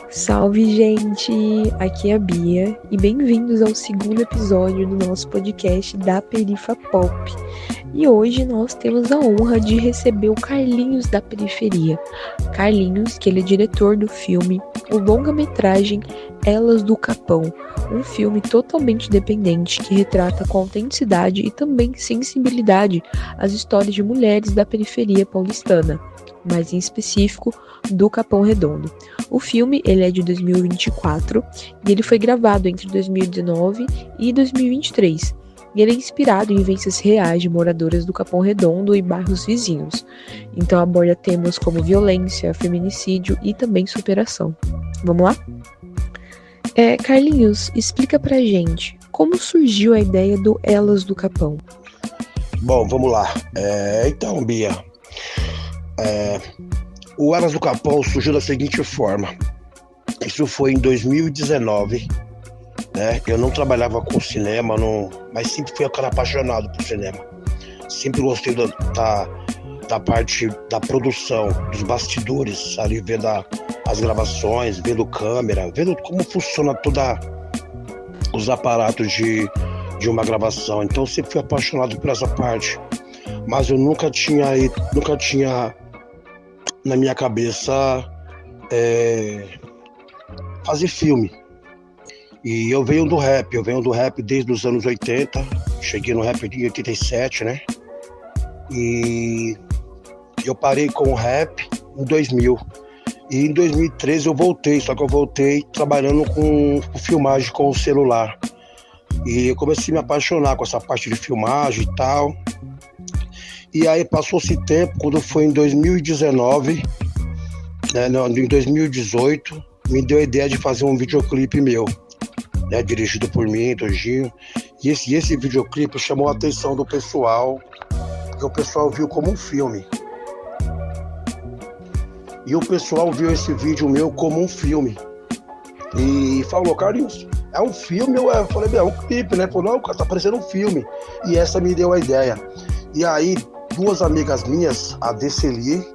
Salve, gente! Aqui é a Bia e bem-vindos ao segundo episódio do nosso podcast da Perifa Pop. E hoje nós temos a honra de receber o Carlinhos da Periferia. Carlinhos, que ele é diretor do filme, o longa-metragem Elas do Capão, um filme totalmente independente que retrata com autenticidade e também sensibilidade as histórias de mulheres da periferia paulistana, mas em específico do Capão Redondo. O filme ele é de 2024 e ele foi gravado entre 2019 e 2023. E ele é inspirado em vivências reais de moradoras do Capão Redondo e bairros vizinhos. Então aborda temas como violência, feminicídio e também superação. Vamos lá? Carlinhos, explica pra gente como surgiu a ideia do Elas do Capão. Bom, vamos lá. Então, Bia, o Elas do Capão surgiu da seguinte forma. Isso foi em 2019, né? Eu não trabalhava com cinema, mas sempre fui um cara apaixonado por cinema. Sempre gostei da parte da produção, dos bastidores, ali vendo as gravações, vendo câmera, vendo como funciona todos os aparatos de uma gravação. Então eu sempre fui apaixonado por essa parte. Mas eu nunca tinha na minha cabeça fazer filme. E eu venho do rap desde os anos 80, cheguei no rap em 87, né? E eu parei com o rap em 2000. E em 2013 eu voltei, só que eu voltei trabalhando com filmagem com o celular. E eu comecei a me apaixonar com essa parte de filmagem e tal. E aí passou-se tempo, quando foi em 2019, né, em 2018, me deu a ideia de fazer um videoclipe meu, né, dirigido por mim, Tojinho. E esse videoclipe chamou a atenção do pessoal, porque o pessoal viu como um filme. E o pessoal viu esse vídeo meu como um filme. E falou, Carlinhos, é um filme? Eu falei, é um clipe, né? Falou, não, tá parecendo um filme. E essa me deu a ideia. E aí, duas amigas minhas, a Deceli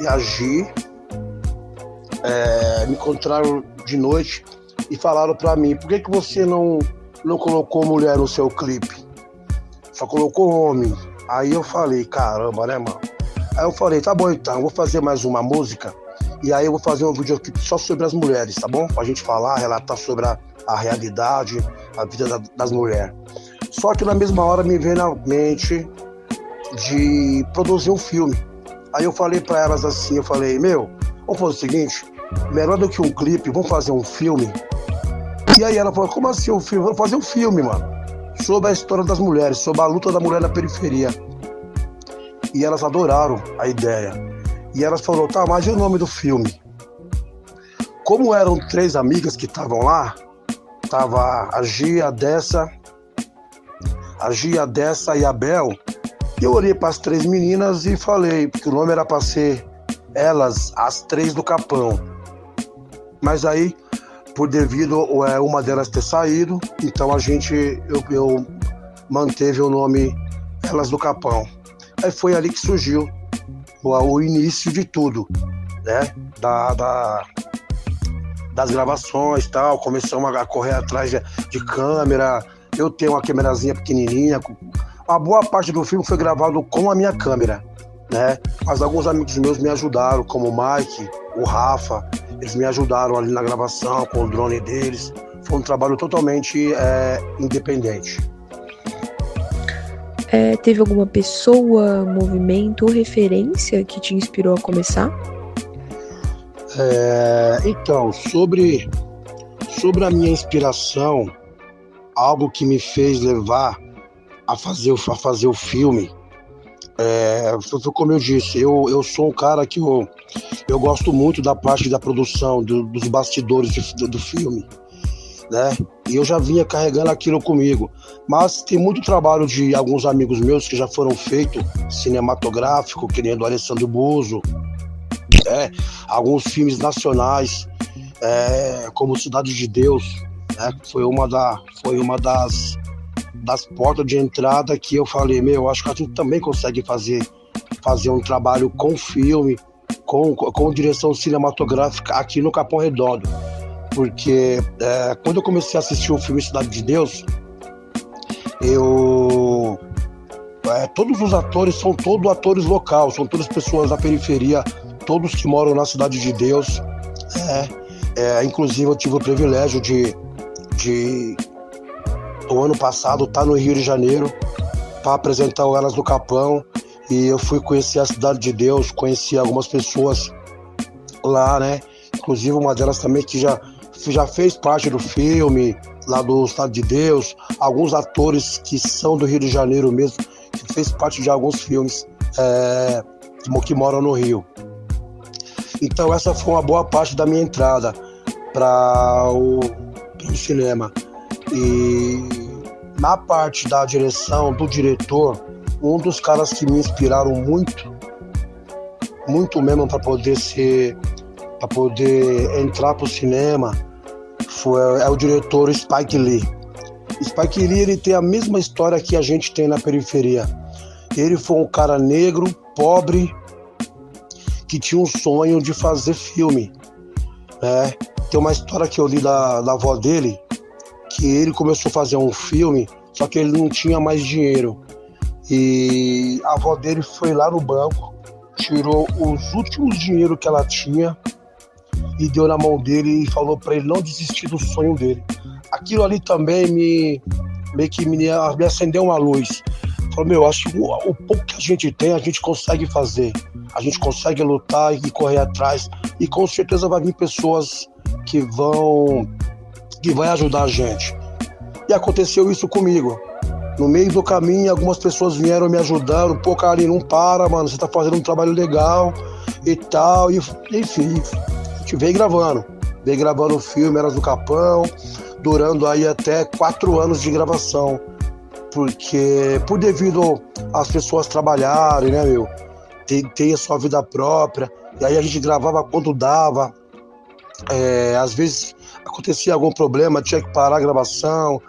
e a Gi, me encontraram de noite e falaram pra mim, por que você não colocou mulher no seu clipe? Só colocou homem. Aí eu falei, caramba, né, mano? Aí eu falei, tá bom então, eu vou fazer mais uma música e aí eu vou fazer um videoclipe só sobre as mulheres, tá bom? Pra gente falar, relatar sobre a realidade, a vida das mulheres. Só que na mesma hora me veio na mente de produzir um filme. Aí eu falei pra elas assim, eu falei, vamos fazer o seguinte, melhor do que um clipe, vamos fazer um filme? E aí ela falou, como assim um filme? Vamos fazer um filme, mano, sobre a história das mulheres, sobre a luta da mulher na periferia. E elas adoraram a ideia. E elas falaram, tá, mas e o nome do filme? Como eram 3 amigas que estavam lá, tava a Gia, a Dessa e a Bel, e eu olhei para as 3 meninas e falei, porque o nome era para ser Elas, as 3 do Capão. Mas aí, por devido uma delas ter saído, então eu manteve o nome Elas do Capão. Aí foi ali que surgiu o início de tudo, né? Das gravações e tal. Começamos a correr atrás de câmera. Eu tenho uma câmerazinha pequenininha. A boa parte do filme foi gravado com a minha câmera, né? Mas alguns amigos meus me ajudaram, como o Mike, o Rafa. Eles me ajudaram ali na gravação, com o drone deles. Foi um trabalho totalmente independente. Teve alguma pessoa, movimento ou referência que te inspirou a começar? Então, sobre a minha inspiração, algo que me fez levar a fazer o filme, foi como eu disse, eu sou um cara que eu gosto muito da parte da produção, dos bastidores do filme, né? E eu já vinha carregando aquilo comigo, mas tem muito trabalho de alguns amigos meus que já foram feitos cinematográfico, que nem do Alessandro Buzo, alguns filmes nacionais, como Cidade de Deus, né? Foi uma das portas de entrada que eu falei, acho que a gente também consegue fazer um trabalho com filme, com direção cinematográfica aqui no Capão Redondo. Porque quando eu comecei a assistir o filme Cidade de Deus, todos os atores são todos atores locais, são todas pessoas da periferia, todos que moram na Cidade de Deus. Inclusive eu tive o privilégio de o ano passado estar no Rio de Janeiro para apresentar o Elas do Capão, e eu fui conhecer a Cidade de Deus, conheci algumas pessoas lá, né? Inclusive uma delas também que já fez parte do filme lá do Cidade de Deus, alguns atores que são do Rio de Janeiro mesmo, que fez parte de alguns filmes que moram no Rio. Então essa foi uma boa parte da minha entrada para o cinema. E na parte da direção, do diretor, um dos caras que me inspiraram muito mesmo para poder entrar pro cinema é o diretor Spike Lee. Spike Lee, ele tem a mesma história que a gente tem na periferia. Ele foi um cara negro, pobre, que tinha um sonho de fazer filme, né? Tem uma história que eu li da avó dele, que ele começou a fazer um filme, só que ele não tinha mais dinheiro. E a avó dele foi lá no banco, tirou os últimos dinheiros que ela tinha e deu na mão dele e falou para ele não desistir do sonho dele. Aquilo ali também me acendeu uma luz. Falei, acho que o pouco que a gente tem, a gente consegue fazer. A gente consegue lutar e correr atrás. E com certeza vai vir pessoas que vão ajudar a gente. E aconteceu isso comigo. No meio do caminho, algumas pessoas vieram me ajudando. Pô, Carlinhos, não para, mano, você tá fazendo um trabalho legal e tal. E, enfim, a gente veio gravando o filme Elas do Capão, durando aí até 4 anos de gravação. Porque, por devido às pessoas trabalharem, né, ter a sua vida própria, e aí a gente gravava quando dava. Às vezes acontecia algum problema, tinha que parar a gravação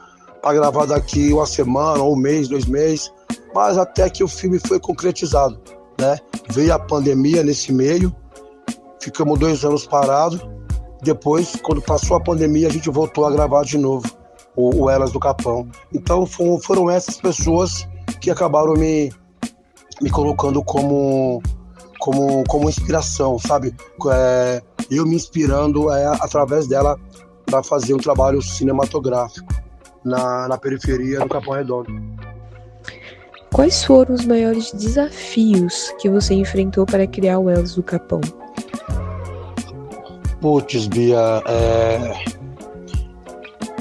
para gravar daqui uma semana, ou um mês, 2 meses, mas até que o filme foi concretizado, né? Veio a pandemia nesse meio, ficamos 2 anos parados, depois, quando passou a pandemia, a gente voltou a gravar de novo o Elas do Capão. Então foram essas pessoas que acabaram me colocando como inspiração, sabe? Eu me inspirando através dela para fazer um trabalho cinematográfico na periferia do Capão Redondo. Quais foram os maiores desafios que você enfrentou para criar o Elas do Capão? Putz, Bia,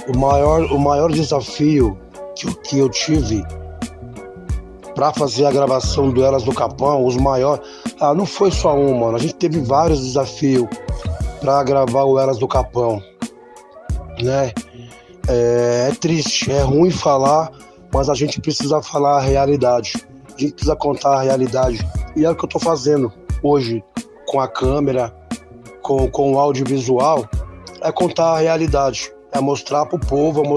o maior desafio que eu tive para fazer a gravação do Elas do Capão, os maiores... não foi só um, mano. A gente teve vários desafios para gravar o Elas do Capão, né? É triste, é ruim falar, mas a gente precisa falar a realidade. A gente precisa contar a realidade. E é o que eu tô fazendo hoje com a câmera, com o audiovisual, é contar a realidade. É mostrar pro povo, é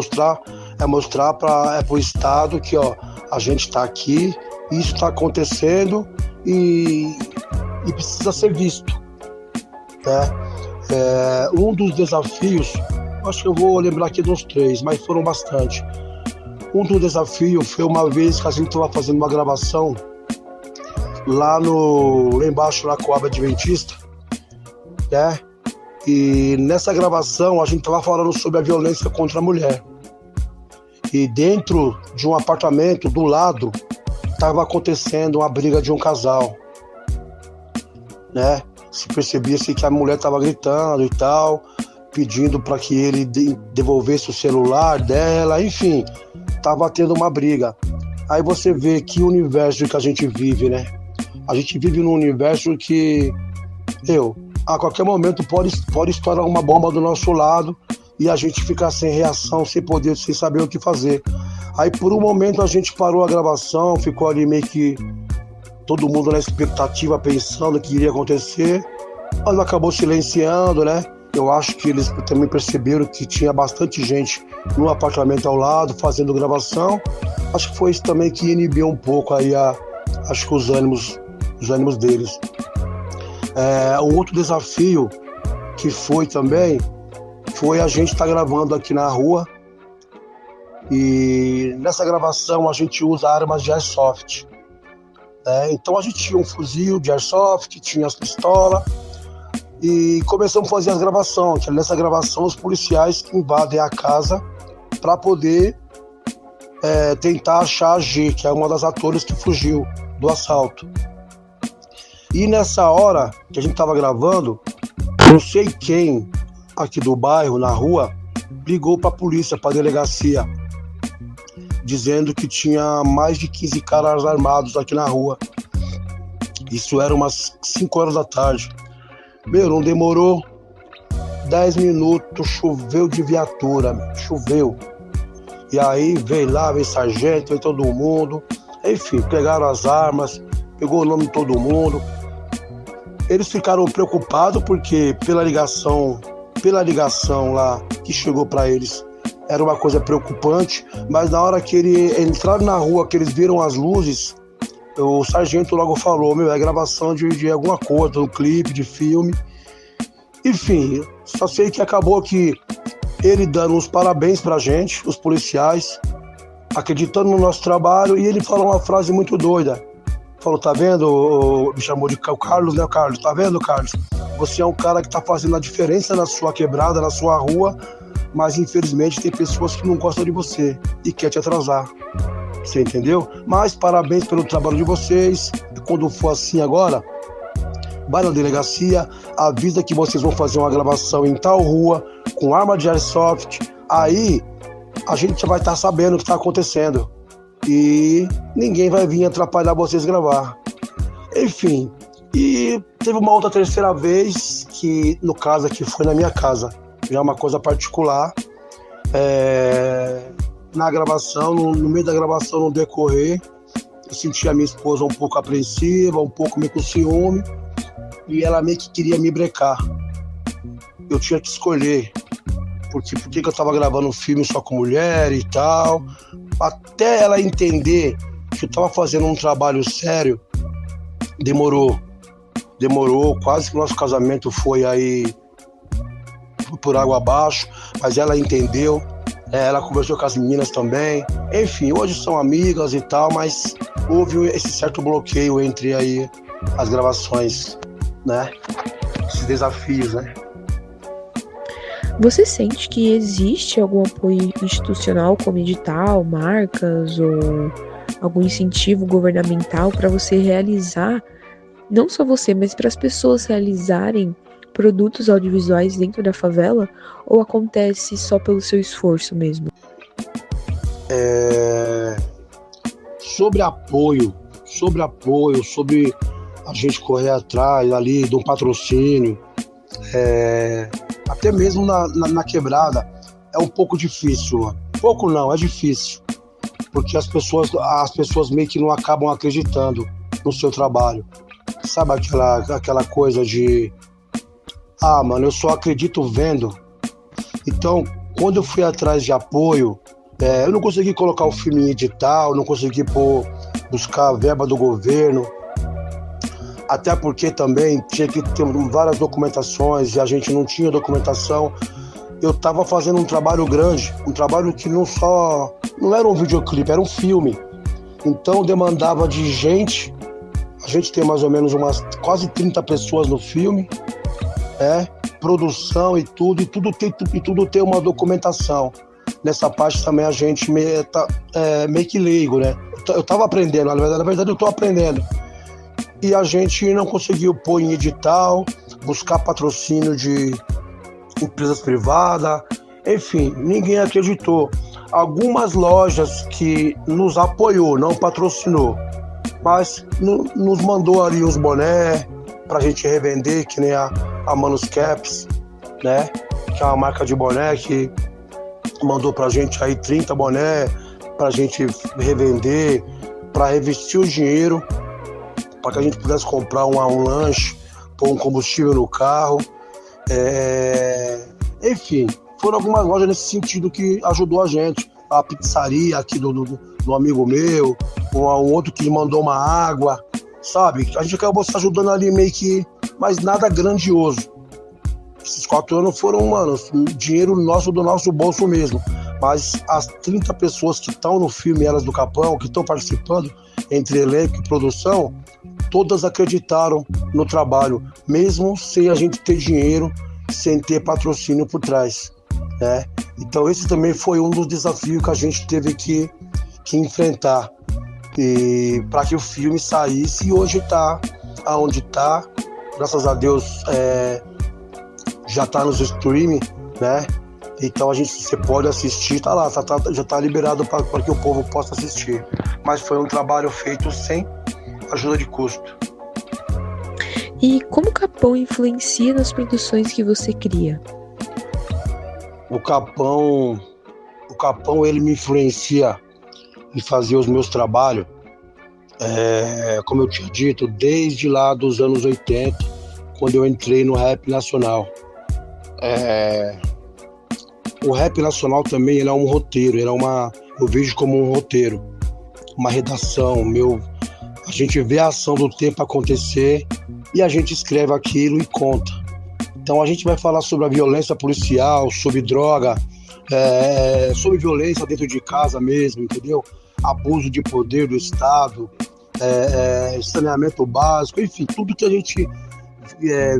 mostrar pro Estado que, ó, a gente tá aqui, isso tá acontecendo e precisa ser visto, né? Um dos desafios, acho que eu vou lembrar aqui dos 3, mas foram bastante. Um dos desafios foi uma vez que a gente estava fazendo uma gravação lá embaixo na Coab Adventista, né? E nessa gravação a gente estava falando sobre a violência contra a mulher. E dentro de um apartamento do lado estava acontecendo uma briga de um casal, né? Se percebia-se que a mulher estava gritando e tal, pedindo para que ele devolvesse o celular dela, enfim, estava tendo uma briga. Aí você vê que universo que a gente vive, né? A gente vive num universo que, a qualquer momento pode estourar uma bomba do nosso lado e a gente ficar sem reação, sem poder, sem saber o que fazer. Aí por um momento a gente parou a gravação, ficou ali meio que todo mundo na expectativa, pensando o que iria acontecer, mas acabou silenciando, né? Eu acho que eles também perceberam que tinha bastante gente no apartamento ao lado, fazendo gravação. Acho que foi isso também que inibiu um pouco aí acho que os ânimos deles. Um outro desafio que foi também, foi a gente estar gravando aqui na rua, e nessa gravação a gente usa armas de airsoft. Então a gente tinha um fuzil de airsoft, tinha as pistolas, e começamos a fazer as gravações, que nessa gravação os policiais invadem a casa para poder tentar achar a G, que é uma das atores que fugiu do assalto. E nessa hora que a gente estava gravando, não sei quem aqui do bairro, na rua, ligou para a polícia, para a delegacia, dizendo que tinha mais de 15 caras armados aqui na rua. Isso era umas 5 horas da tarde. Meu, não demorou 10 minutos, choveu de viatura, choveu. E aí veio sargento, veio todo mundo. Enfim, pegaram as armas, pegou o nome de todo mundo. Eles ficaram preocupados porque pela ligação lá que chegou para eles, era uma coisa preocupante, mas na hora que eles entraram na rua, que eles viram as luzes, o sargento logo falou, é gravação de alguma coisa, um clipe, de filme. Enfim, só sei que acabou que ele dando os parabéns pra gente, os policiais, acreditando no nosso trabalho, e ele falou uma frase muito doida. Falou, tá vendo, me chamou de Carlos, né, Carlos? Tá vendo, Carlos? Você é um cara que tá fazendo a diferença na sua quebrada, na sua rua, mas infelizmente tem pessoas que não gostam de você e quer te atrasar. Você entendeu? Mas parabéns pelo trabalho de vocês. E quando for assim agora, vai na delegacia, avisa que vocês vão fazer uma gravação em tal rua, com arma de airsoft. Aí a gente vai estar sabendo o que está acontecendo. E ninguém vai vir atrapalhar vocês gravar. Enfim, e teve uma outra terceira vez, que no caso aqui foi na minha casa. Já é uma coisa particular. Na gravação, no meio da gravação, no decorrer, eu senti a minha esposa um pouco apreensiva, um pouco meio com ciúme, e ela meio que queria me brecar. Eu tinha que escolher, porque eu estava gravando um filme só com mulher e tal, até ela entender que eu estava fazendo um trabalho sério. Demorou, quase que o nosso casamento foi aí por água abaixo, mas ela entendeu. Ela conversou com as meninas também. Enfim, hoje são amigas e tal, mas houve esse certo bloqueio entre aí as gravações, né? Esses desafios, né? Você sente que existe algum apoio institucional, como edital, marcas ou algum incentivo governamental para você realizar, não só você, mas para as pessoas realizarem produtos audiovisuais dentro da favela, ou acontece só pelo seu esforço mesmo? Sobre apoio, sobre a gente correr atrás ali de um patrocínio, até mesmo na quebrada, é um pouco difícil. Pouco não, é difícil, porque as pessoas meio que não acabam acreditando no seu trabalho. Sabe aquela coisa de mano, eu só acredito vendo. Então, quando eu fui atrás de apoio, eu não consegui colocar o filme em edital, não consegui buscar a verba do governo, até porque também tinha que ter várias documentações e a gente não tinha documentação. Eu estava fazendo um trabalho grande, um trabalho que não era um videoclipe, era um filme. Então demandava de gente. A gente tem mais ou menos umas quase 30 pessoas no filme, produção e tudo tem uma documentação. Nessa parte também a gente meio que leigo, né? Eu tava aprendendo, na verdade eu tô aprendendo. E a gente não conseguiu pôr em edital, buscar patrocínio de empresas privadas, enfim, ninguém acreditou. Algumas lojas que nos apoiou, não patrocinou, mas nos mandou ali os boné pra gente revender, que nem a Manus Caps, né? Que é uma marca de boné que mandou pra gente aí 30 boné pra gente revender, pra revestir o dinheiro, para que a gente pudesse comprar um lanche, pôr um combustível no carro. Enfim, foram algumas lojas nesse sentido que ajudou a gente. A pizzaria aqui do amigo meu, um outro que mandou uma água, sabe? A gente acabou se ajudando ali meio que mas nada grandioso. Esses 4 anos foram, mano, dinheiro nosso, do nosso bolso mesmo. Mas as 30 pessoas que estão no filme Elas do Capão, que estão participando, entre elenco e produção, todas acreditaram no trabalho, mesmo sem a gente ter dinheiro, sem ter patrocínio por trás, né? Então esse também foi um dos desafios que a gente teve que enfrentar para que o filme saísse, e hoje está aonde está. Graças a Deus já está nos streaming, né? Então você pode assistir, tá lá, já está liberado para que o povo possa assistir. Mas foi um trabalho feito sem ajuda de custo. E como o Capão influencia nas produções que você cria? O Capão ele me influencia em fazer os meus trabalhos, como eu tinha dito, desde lá dos anos 80, quando eu entrei no rap nacional. O rap nacional também ele é um roteiro, eu vejo como um roteiro, uma redação. A gente vê a ação do tempo acontecer e a gente escreve aquilo e conta. Então a gente vai falar sobre a violência policial, sobre droga, sobre violência dentro de casa mesmo, entendeu? Abuso de poder do Estado, saneamento básico, enfim, tudo que a gente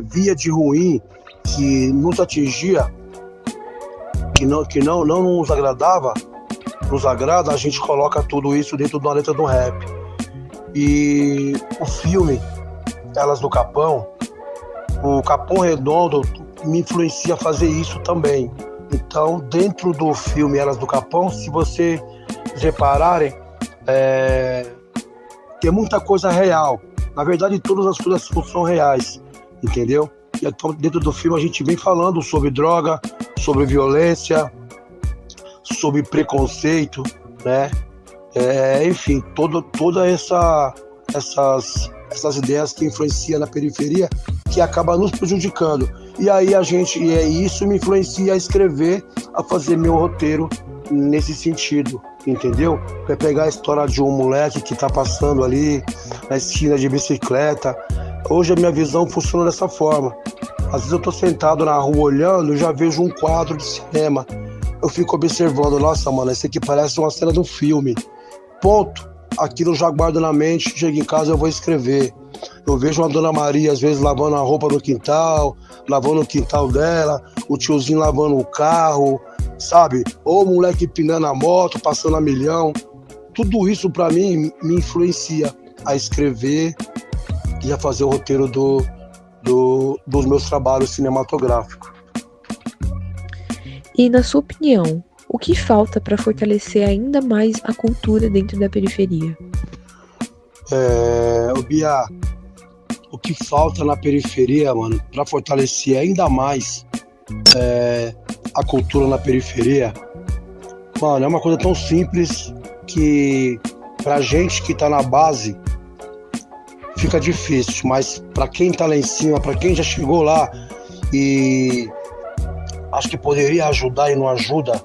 via de ruim, que nos atingia, que não nos agradava, nos agrada, a gente coloca tudo isso dentro da letra do rap. E o filme Elas do Capão, o Capão Redondo me influencia a fazer isso também. Então, dentro do filme Elas do Capão, se vocês repararem, tem muita coisa real. Na verdade, todas as coisas são reais, entendeu? E então, dentro do filme a gente vem falando sobre droga, sobre violência, sobre preconceito, né? Enfim, toda essas ideias que influenciam na periferia, que acaba nos prejudicando. E aí isso me influencia a escrever, a fazer meu roteiro nesse sentido, entendeu? Vai pegar a história de um moleque que tá passando ali na esquina de bicicleta. Hoje a minha visão funciona dessa forma. Às vezes eu tô sentado na rua olhando, eu já vejo um quadro de cinema. Eu fico observando, nossa, mano, esse aqui parece uma cena de um filme. Ponto. Aquilo eu já guardo na mente, chego em casa eu vou escrever. Eu vejo uma Dona Maria, às vezes, lavando a roupa no quintal, lavando o quintal dela, o tiozinho lavando o carro, sabe? Ou o moleque empinando a moto, passando a milhão. Tudo isso, pra mim, me influencia a escrever e a fazer o roteiro dos meus trabalhos cinematográficos. E, na sua opinião, o que falta para fortalecer ainda mais a cultura dentro da periferia? Bia, o que falta na periferia, mano, para fortalecer ainda mais a cultura na periferia, mano, é uma coisa tão simples que pra gente que tá na base fica difícil, mas pra quem tá lá em cima, pra quem já chegou lá e acho que poderia ajudar e não ajuda,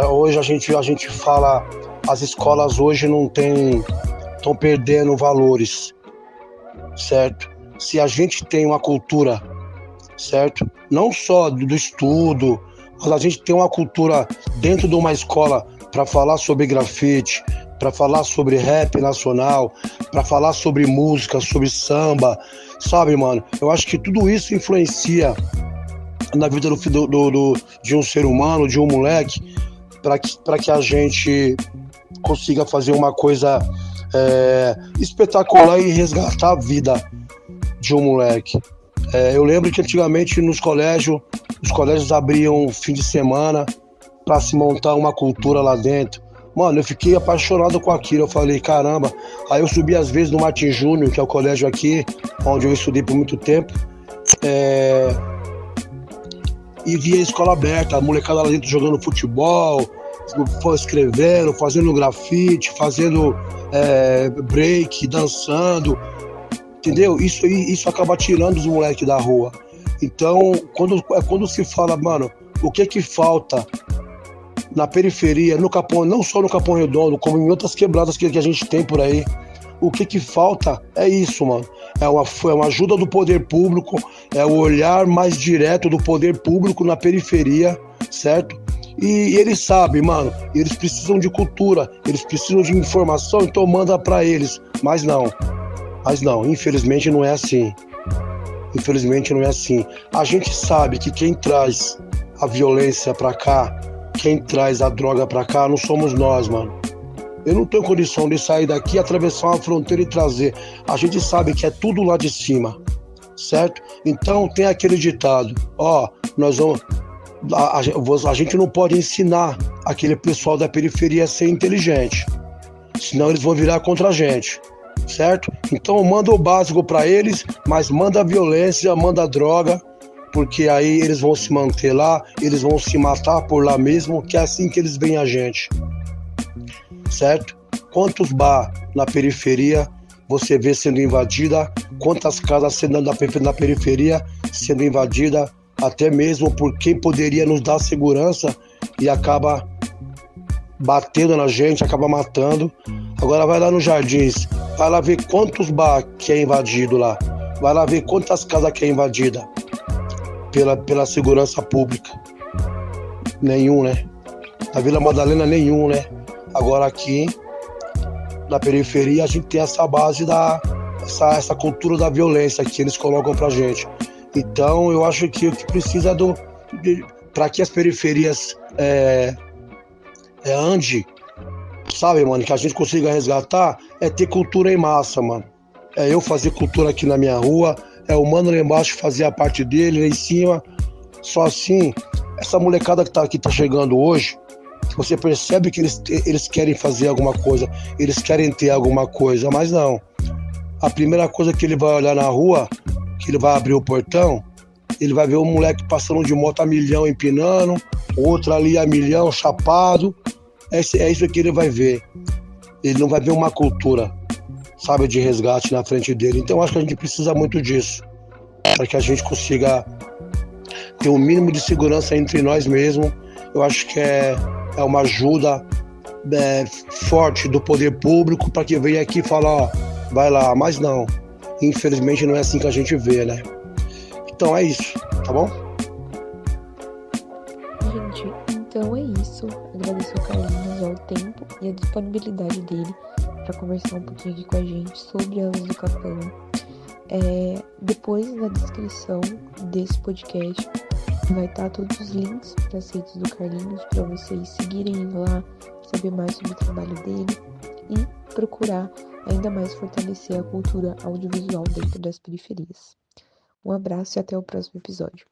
hoje a gente fala, as escolas hoje estão perdendo valores, certo? Se a gente tem uma cultura, certo? Não só do estudo, mas a gente tem uma cultura dentro de uma escola para falar sobre grafite, para falar sobre rap nacional, para falar sobre música, sobre samba, sabe, mano? Eu acho que tudo isso influencia na vida de um ser humano, de um moleque, para que a gente consiga fazer uma coisa espetacular e resgatar a vida de um moleque. Eu lembro que antigamente os colégios abriam fim de semana para se montar uma cultura lá dentro. Mano, eu fiquei apaixonado com aquilo, eu falei, caramba. Aí eu subi às vezes no Martin Júnior, que é o colégio aqui, onde eu estudei por muito tempo, e via a escola aberta, a molecada lá dentro jogando futebol, escrevendo, fazendo grafite, fazendo break, dançando, entendeu? Isso acaba tirando os moleques da rua. Então, quando se fala, mano, o que falta na periferia, no Capão, não só no Capão Redondo, como em outras quebradas que a gente tem por aí, o que falta é isso, mano. É uma ajuda do poder público, é o olhar mais direto do poder público na periferia, certo? E eles sabem, mano, eles precisam de cultura, eles precisam de informação, então manda pra eles. Mas não, infelizmente não é assim. Infelizmente não é assim. A gente sabe que quem traz a violência pra cá, quem traz a droga pra cá, não somos nós, mano. Eu não tenho condição de sair daqui, atravessar uma fronteira e trazer. A gente sabe que é tudo lá de cima, certo? Então tem aquele ditado, nós vamos... A gente não pode ensinar aquele pessoal da periferia a ser inteligente, senão eles vão virar contra a gente, certo? Então manda o básico para eles, mas manda a violência, manda a droga, porque aí eles vão se manter lá, eles vão se matar por lá mesmo, que é assim que eles veem a gente, certo? Quantos bar na periferia você vê sendo invadida, quantas casas sendo na periferia sendo invadida, até mesmo por quem poderia nos dar segurança e acaba batendo na gente, acaba matando. Agora vai lá nos Jardins, vai lá ver quantos bar que é invadido lá, vai lá ver quantas casas que é invadida pela segurança pública. Nenhum, né? Na Vila Madalena, nenhum, né? Agora aqui na periferia a gente tem essa base essa cultura da violência que eles colocam pra gente. Então eu acho que o que precisa para que as periferias ande, sabe, mano, que a gente consiga resgatar, é ter cultura em massa, mano. É eu fazer cultura aqui na minha rua, é o mano lá embaixo fazer a parte dele, lá em cima. Só assim, essa molecada que tá chegando hoje, você percebe que eles querem fazer alguma coisa, eles querem ter alguma coisa, mas não. A primeira coisa que ele vai olhar na rua, que ele vai abrir o portão, ele vai ver um moleque passando de moto a milhão empinando, outro ali a milhão chapado. É isso que ele vai ver. Ele não vai ver uma cultura, sabe, de resgate na frente dele. Então eu acho que a gente precisa muito disso, para que a gente consiga ter um mínimo de segurança entre nós mesmos. Eu acho que é uma ajuda forte do poder público para que venha aqui falar, vai lá, mas não. Infelizmente não é assim que a gente vê, né? Então é isso, tá bom? Gente, então é isso. Agradeço ao Carlinhos, ao tempo e a disponibilidade dele para conversar um pouquinho aqui com a gente sobre a Luz do Capão. Depois, na descrição desse podcast, vai estar todos os links para as redes do Carlinhos, para vocês seguirem lá, saber mais sobre o trabalho dele e procurar ainda mais fortalecer a cultura audiovisual dentro das periferias. Um abraço e até o próximo episódio.